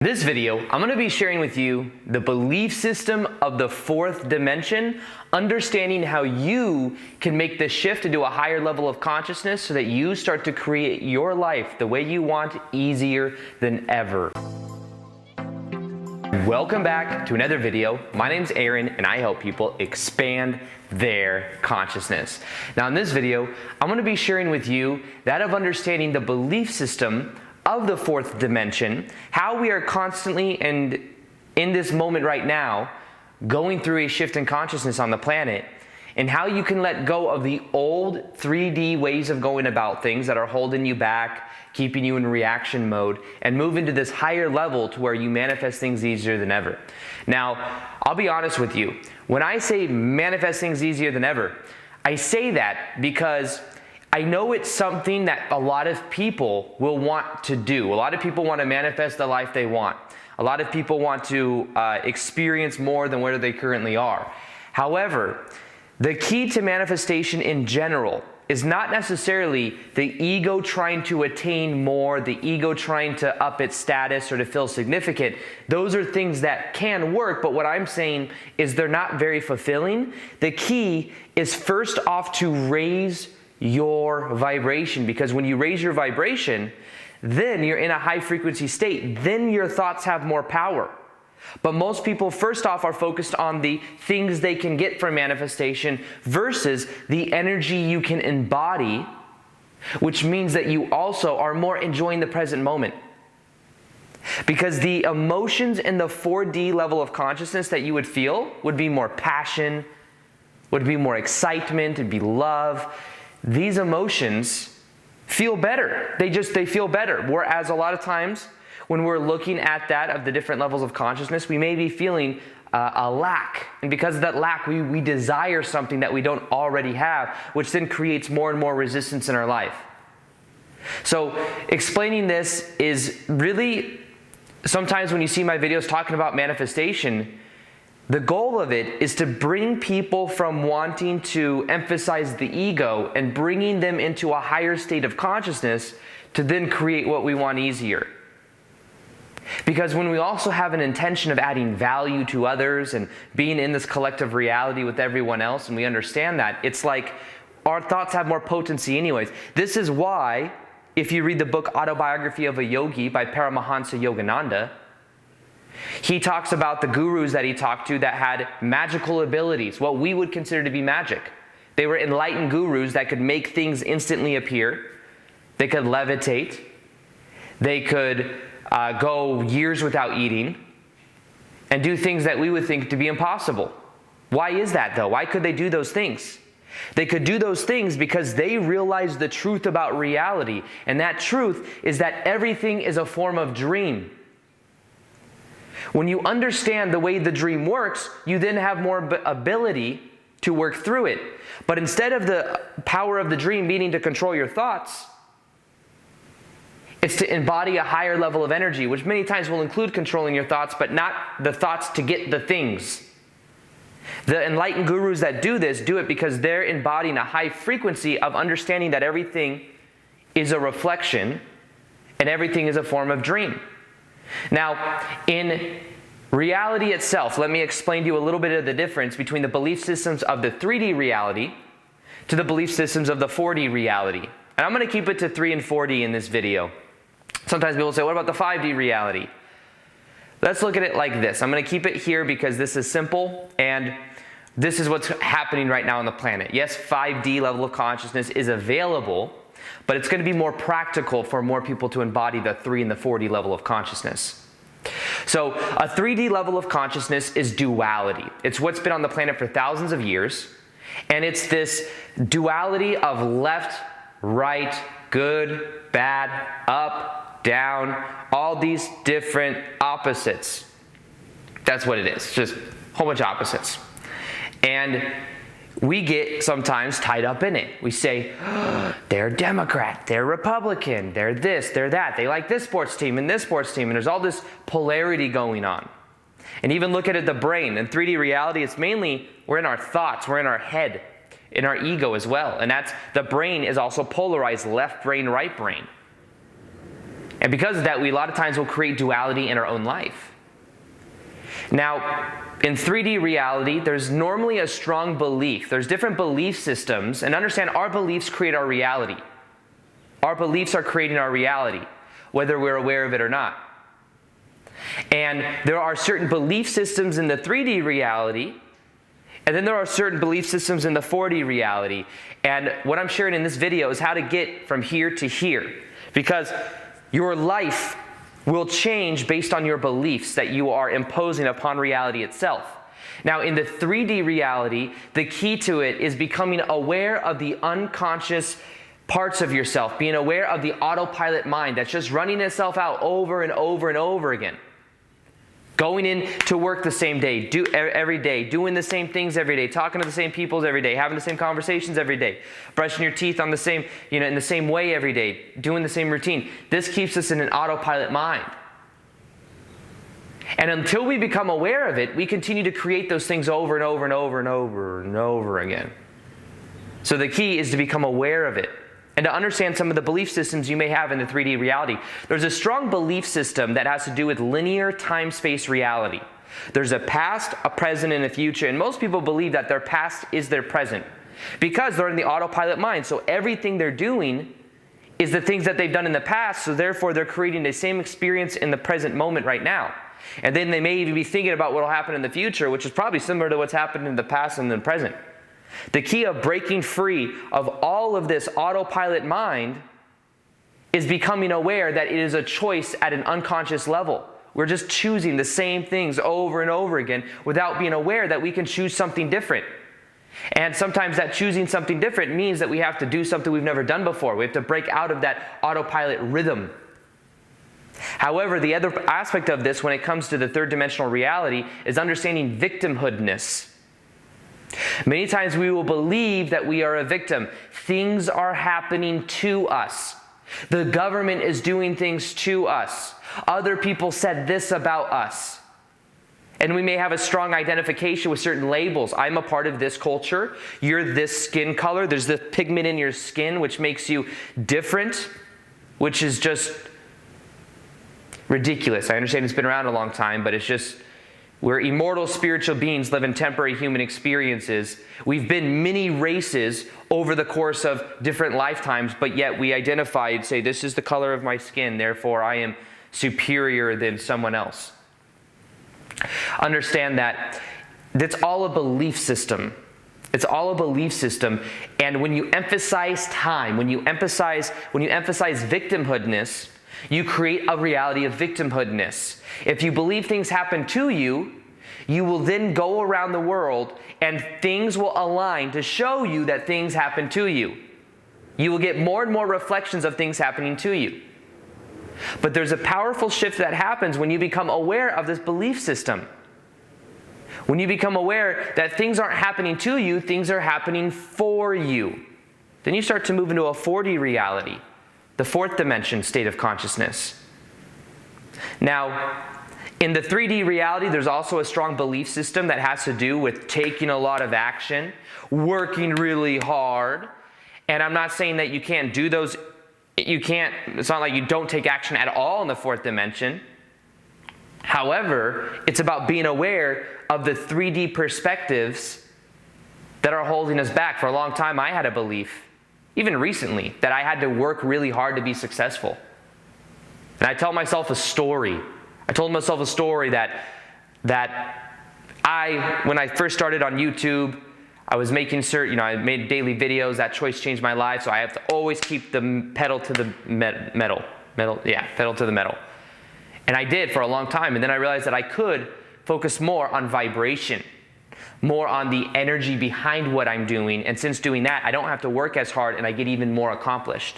In this video, I'm going to be sharing with you the belief system of the fourth dimension, understanding how you can make the shift into a higher level of consciousness so that you start to create your life the way you want, easier than ever. Welcome back to another video. My name's Aaron and I help people expand their consciousness. Now in this video, I'm going to be sharing with you that of understanding the belief system of the fourth dimension, how we are constantly and in this moment right now going through a shift in consciousness on the planet, and how you can let go of the old 3D ways of going about things that are holding you back, keeping you in reaction mode, and move into this higher level to where you manifest things easier than ever. Now, I'll be honest with you. When I say manifest things easier than ever, I say that because I know it's something that a lot of people will want to do. A lot of people want to manifest the life they want. A lot of people want to experience more than where they currently are. However, the key to manifestation in general is not necessarily the ego trying to attain more, the ego trying to up its status or to feel significant. Those are things that can work, but what I'm saying is they're not very fulfilling. The key is first off to raise your vibration, because when you raise your vibration, then you're in a high frequency state, then your thoughts have more power. But most people first off are focused on the things they can get from manifestation versus the energy you can embody, which means that you also are more enjoying the present moment. Because the emotions in the 4D level of consciousness that you would feel would be more passion, would be more excitement, it'd be love. These emotions feel better. They feel better. Whereas a lot of times when we're looking at that of the different levels of consciousness, we may be feeling a lack. And because of that lack, we desire something that we don't already have, which then creates more and more resistance in our life. So explaining this is really, sometimes when you see my videos talking about manifestation, the goal of it is to bring people from wanting to emphasize the ego and bringing them into a higher state of consciousness to then create what we want easier. Because when we also have an intention of adding value to others and being in this collective reality with everyone else, and we understand that, it's like our thoughts have more potency anyways. This is why, if you read the book Autobiography of a Yogi by Paramahansa Yogananda, he talks about the gurus that he talked to that had magical abilities, what we would consider to be magic. They were enlightened gurus that could make things instantly appear. They could levitate. They could go years without eating and do things that we would think to be impossible. Why is that though? Why could they do those things? They could do those things because they realized the truth about reality, and that truth is that everything is a form of dream. When you understand the way the dream works, you then have more ability to work through it. But instead of the power of the dream meaning to control your thoughts, it's to embody a higher level of energy, which many times will include controlling your thoughts, but not the thoughts to get the things. The enlightened gurus that do this do it because they're embodying a high frequency of understanding that everything is a reflection and everything is a form of dream. Now, in reality itself, let me explain to you a little bit of the difference between the belief systems of the 3D reality to the belief systems of the 4D reality. And I'm going to keep it to 3 and 4D in this video. Sometimes people say, what about the 5D reality? Let's look at it like this. I'm going to keep it here because this is simple and this is what's happening right now on the planet. Yes, 5D level of consciousness is available, but it's going to be more practical for more people to embody the 3 and the 4D level of consciousness. So a 3D level of consciousness is duality. It's what's been on the planet for thousands of years, and it's this duality of left, right, good, bad, up, down, all these different opposites. That's what it is, just a whole bunch of opposites. And we get sometimes tied up in it. We say, oh, they're Democrat, they're Republican, they're this, they're that. They like this sports team and this sports team, and there's all this polarity going on. And even look at the brain. In 3D reality, it's mainly, we're in our thoughts, we're in our head, in our ego as well. And the brain is also polarized, left brain, right brain. And because of that, we a lot of times will create duality in our own life. Now, in 3D reality, there's normally a strong belief. There's different belief systems, and understand our beliefs create our reality. Our beliefs are creating our reality, whether we're aware of it or not. And there are certain belief systems in the 3D reality, and then there are certain belief systems in the 4D reality. And what I'm sharing in this video is how to get from here to here. Because your life will change based on your beliefs that you are imposing upon reality itself. Now, in the 3D reality, the key to it is becoming aware of the unconscious parts of yourself, being aware of the autopilot mind that's just running itself out over and over and over again. Going in to work the same day, every day, doing the same things every day, talking to the same people every day, having the same conversations every day, brushing your teeth on the same, in the same way every day, doing the same routine. This keeps us in an autopilot mind. And until we become aware of it, we continue to create those things over and over and over and over and over again. So the key is to become aware of it and to understand some of the belief systems you may have in the 3D reality. There's a strong belief system that has to do with linear time-space reality. There's a past, a present, and a future, and most people believe that their past is their present because they're in the autopilot mind. So everything they're doing is the things that they've done in the past, so therefore they're creating the same experience in the present moment right now. And then they may even be thinking about what will happen in the future, which is probably similar to what's happened in the past and the present. The key of breaking free of all of this autopilot mind is becoming aware that it is a choice at an unconscious level. We're just choosing the same things over and over again without being aware that we can choose something different. And sometimes that choosing something different means that we have to do something we've never done before. We have to break out of that autopilot rhythm. However, the other aspect of this when it comes to the third dimensional reality is understanding victimhoodness. Many times we will believe that we are a victim. Things are happening to us. The government is doing things to us. Other people said this about us. And we may have a strong identification with certain labels. I'm a part of this culture. You're this skin color. There's this pigment in your skin which makes you different, which is just ridiculous. I understand it's been around a long time, but it's just, we're immortal spiritual beings living temporary human experiences. We've been many races over the course of different lifetimes, but yet we identify and say, this is the color of my skin, therefore I am superior than someone else. Understand that that's all a belief system. It's all a belief system. And when you emphasize time, when you emphasize victimhoodness, you create a reality of victimhoodness. If you believe things happen to you, you will then go around the world and things will align to show you that things happen to you. You will get more and more reflections of things happening to you. But there's a powerful shift that happens when you become aware of this belief system. When you become aware that things aren't happening to you, things are happening for you. Then you start to move into a 4D reality, the fourth dimension state of consciousness. Now, in the 3D reality, there's also a strong belief system that has to do with taking a lot of action, working really hard. And I'm not saying that you can't do those. It's not like you don't take action at all in the fourth dimension. However, it's about being aware of the 3D perspectives that are holding us back. For a long time, I had a belief, even recently, that I had to work really hard to be successful. And I tell myself a story. I told myself a story that when I first started on YouTube, I was making certain, I made daily videos. That choice changed my life, so I have to always keep the pedal to the metal. Pedal to the metal. And I did for a long time, and then I realized that I could focus more on vibration, more on the energy behind what I'm doing, and since doing that, I don't have to work as hard and I get even more accomplished.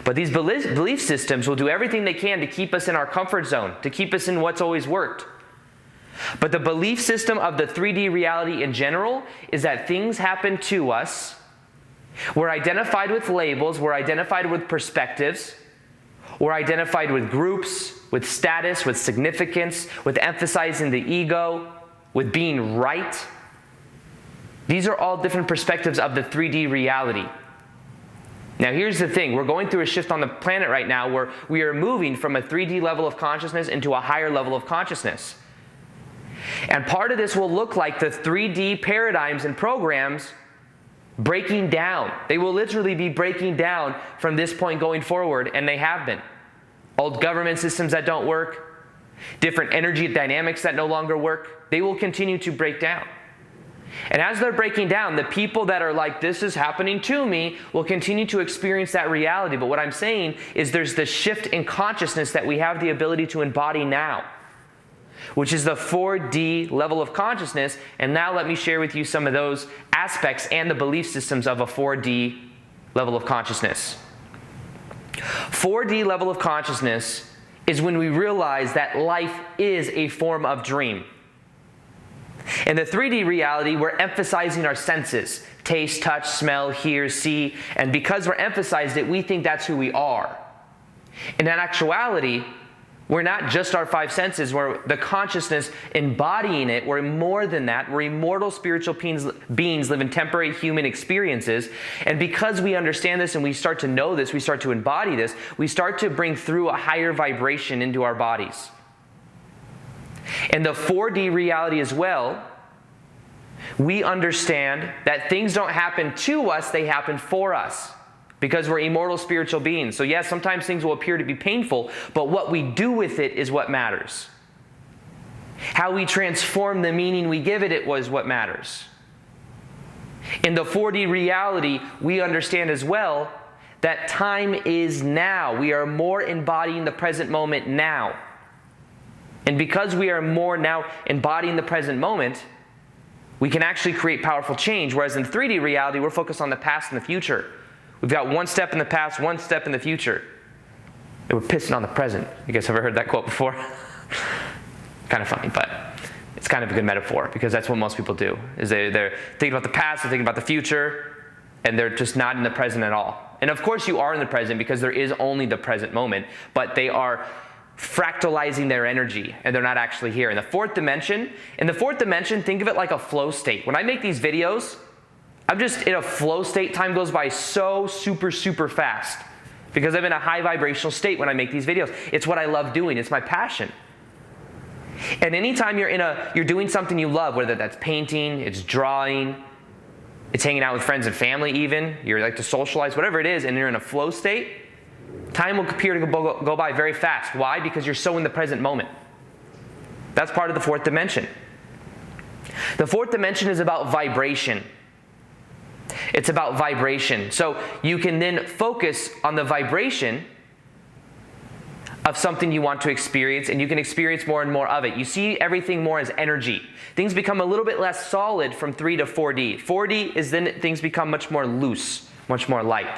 But these belief systems will do everything they can to keep us in our comfort zone, to keep us in what's always worked. But the belief system of the 3D reality in general is that things happen to us. We're identified with labels, we're identified with perspectives, we're identified with groups, with status, with significance, with emphasizing the ego, with being right. These are all different perspectives of the 3D reality. Now here's the thing, we're going through a shift on the planet right now where we are moving from a 3D level of consciousness into a higher level of consciousness. And part of this will look like the 3D paradigms and programs breaking down. They will literally be breaking down from this point going forward, and they have been. Old government systems that don't work, different energy dynamics that no longer work, they will continue to break down. And as they're breaking down, the people that are like, this is happening to me, will continue to experience that reality. But what I'm saying is there's this shift in consciousness that we have the ability to embody now, which is the 4D level of consciousness. And now let me share with you some of those aspects and the belief systems of a 4D level of consciousness. 4D level of consciousness is when we realize that life is a form of dream. In the 3D reality, we're emphasizing our senses: taste, touch, smell, hear, see. And because we're emphasized it, we think that's who we are. In actuality, we're not just our 5 senses. We're the consciousness embodying it. We're more than that. We're immortal spiritual beings living temporary human experiences. And because we understand this and we start to know this, we start to embody this, we start to bring through a higher vibration into our bodies. In the 4D reality as well, we understand that things don't happen to us, they happen for us. Because we're immortal spiritual beings. So yes, sometimes things will appear to be painful, but what we do with it is what matters. How we transform the meaning we give it was what matters. In the 4D reality, we understand as well that time is now. We are more embodying the present moment now. And because we are more now embodying the present moment, we can actually create powerful change. Whereas in 3D reality, we're focused on the past and the future. We've got one step in the past, one step in the future. And we're pissing on the present. You guys ever heard that quote before? Kind of funny, but it's kind of a good metaphor because that's what most people do. Is they're thinking about the past, they're thinking about the future, and they're just not in the present at all. And of course you are in the present because there is only the present moment, but they are fractalizing their energy and they're not actually here. In the fourth dimension, think of it like a flow state. When I make these videos, I'm just in a flow state. Time goes by so super fast because I'm in a high vibrational state when I make these videos. It's what I love doing. It's my passion. And anytime you're doing something you love, whether that's painting, it's drawing, it's hanging out with friends and family even, you're like to socialize, whatever it is, and you're in a flow state, time will appear to go by very fast. Why? Because you're so in the present moment. That's part of the fourth dimension. The fourth dimension is about vibration. It's about vibration. So you can then focus on the vibration of something you want to experience, and you can experience more and more of it. You see everything more as energy. Things become a little bit less solid from 3 to 4D. 4D is then things become much more loose, much more light.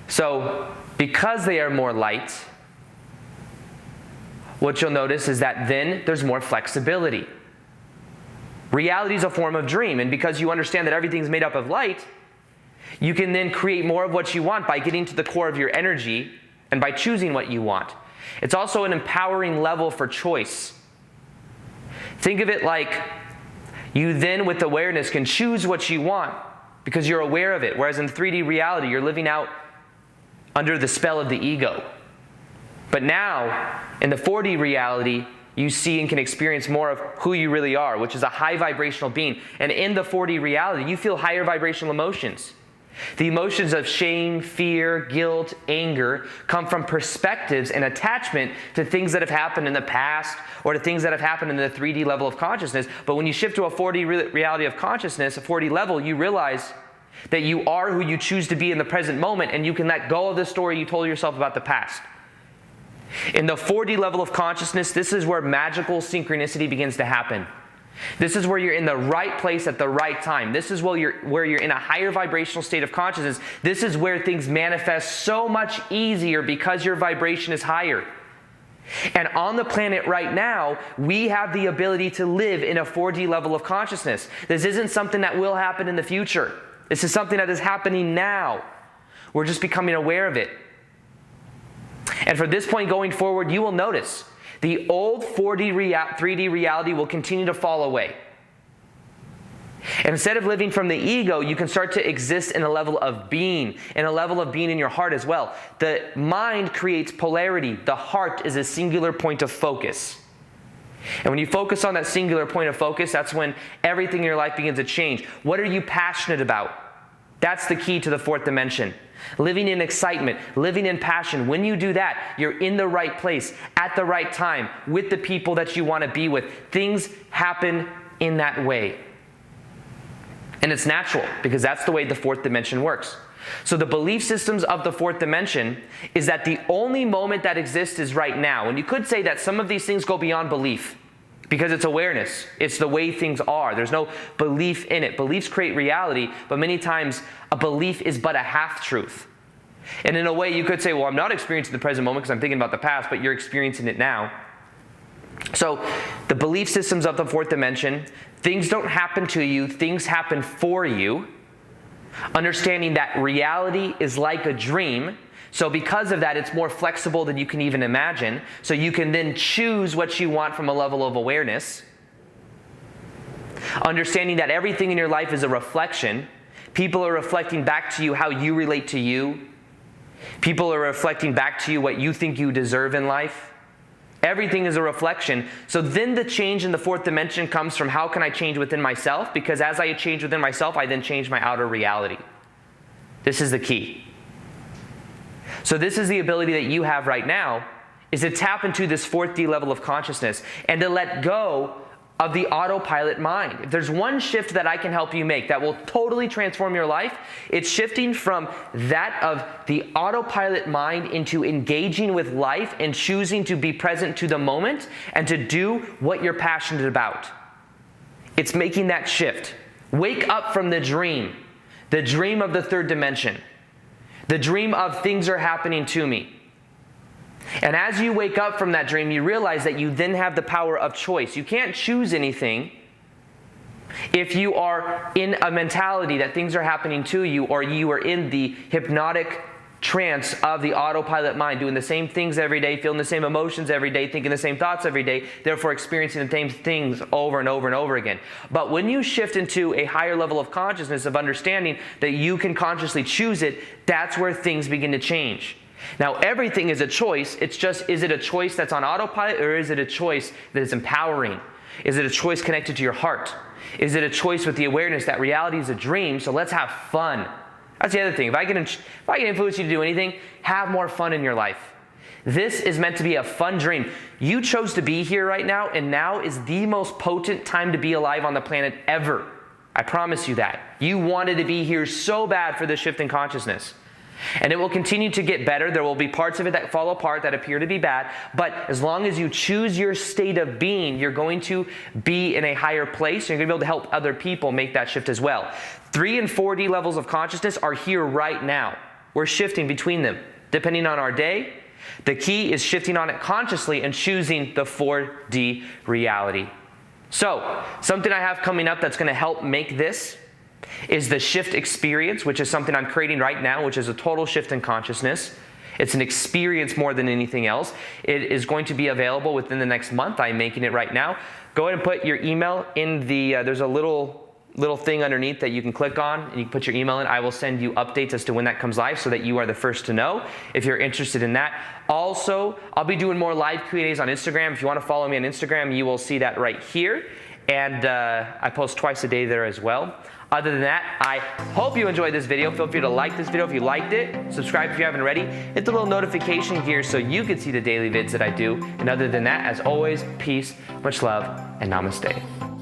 So because they are more light, what you'll notice is that then there's more flexibility. Reality is a form of dream, and because you understand that everything's made up of light, you can then create more of what you want by getting to the core of your energy and by choosing what you want. It's also an empowering level for choice. Think of it like you then, with awareness, can choose what you want because you're aware of it, whereas in 3D reality, you're living out under the spell of the ego. But now, in the 4D reality, you see and can experience more of who you really are, which is a high vibrational being. And in the 4D reality, you feel higher vibrational emotions. The emotions of shame, fear, guilt, anger come from perspectives and attachment to things that have happened in the past or to things that have happened in the 3D level of consciousness. But when you shift to a 4D reality of consciousness, a 4D level, you realize that you are who you choose to be in the present moment, and you can let go of the story you told yourself about the past. In the 4D level of consciousness, this is where magical synchronicity begins to happen. This is where you're in the right place at the right time. This is where you're in a higher vibrational state of consciousness. This is where things manifest so much easier because your vibration is higher. And on the planet right now, we have the ability to live in a 4D level of consciousness. This isn't something that will happen in the future. This is something that is happening now. We're just becoming aware of it. And from this point going forward, you will notice the old 3D reality will continue to fall away. And instead of living from the ego, you can start to exist in a level of being, in a level of being in your heart as well. The mind creates polarity. The heart is a singular point of focus. And when you focus on that singular point of focus, that's when everything in your life begins to change. What are you passionate about? That's the key to the fourth dimension. Living in excitement, living in passion. When you do that, you're in the right place, at the right time, with the people that you want to be with. Things happen in that way. And it's natural, because that's the way the fourth dimension works. So the belief systems of the fourth dimension is that the only moment that exists is right now. And you could say that some of these things go beyond belief, because it's awareness. It's the way things are. There's no belief in it. Beliefs create reality, but many times a belief is but a half-truth. And in a way, you could say, well, I'm not experiencing the present moment because I'm thinking about the past, but you're experiencing it now. So the belief systems of the fourth dimension, things don't happen to you, things happen for you. Understanding that reality is like a dream. So because of that, it's more flexible than you can even imagine. So you can then choose what you want from a level of awareness. Understanding that everything in your life is a reflection. People are reflecting back to you how you relate to you. People are reflecting back to you what you think you deserve in life. Everything is a reflection. So then the change in the fourth dimension comes from how can I change within myself? Because as I change within myself, I then change my outer reality. This is the key. So this is the ability that you have right now, is to tap into this 4D level of consciousness and to let go of the autopilot mind. If there's one shift that I can help you make that will totally transform your life, it's shifting from that of the autopilot mind into engaging with life and choosing to be present to the moment and to do what you're passionate about. It's making that shift. Wake up from the dream of the third dimension, the dream of things are happening to me. And as you wake up from that dream, you realize that you then have the power of choice. You can't choose anything if you are in a mentality that things are happening to you, or you are in the hypnotic trance of the autopilot mind, doing the same things every day, feeling the same emotions every day, thinking the same thoughts every day, therefore experiencing the same things over and over and over again. But when you shift into a higher level of consciousness, of understanding that you can consciously choose it, that's where things begin to change. Now, everything is a choice. It's just, is it a choice that's on autopilot, or is it a choice that is empowering? Is it a choice connected to your heart? Is it a choice with the awareness that reality is a dream, so let's have fun? That's the other thing. If I can influence you to do anything, have more fun in your life. This is meant to be a fun dream. You chose to be here right now, and now is the most potent time to be alive on the planet ever. I promise you that. You wanted to be here so bad for this shift in consciousness. And it will continue to get better. There will be parts of it that fall apart, that appear to be bad. But as long as you choose your state of being, you're going to be in a higher place. And you're going to be able to help other people make that shift as well. 3 and 4D levels of consciousness are here right now. We're shifting between them, depending on our day. The key is shifting on it consciously and choosing the 4D reality. So, something I have coming up that's going to help make this is the shift experience, which is something I'm creating right now, which is a total shift in consciousness. It's an experience more than anything else. It is going to be available within the next month. I'm making it right now. Go ahead and put your email in the, there's a little thing underneath that you can click on, and you can put your email in. I will send you updates as to when that comes live so that you are the first to know if you're interested in that. Also, I'll be doing more live Q&As on Instagram. If you want to follow me on Instagram, you will see that right here. And I post twice a day there as well. Other than that, I hope you enjoyed this video. Feel free to like this video if you liked it. Subscribe if you haven't already. Hit the little notification here so you can see the daily vids that I do. And other than that, as always, peace, much love, and namaste.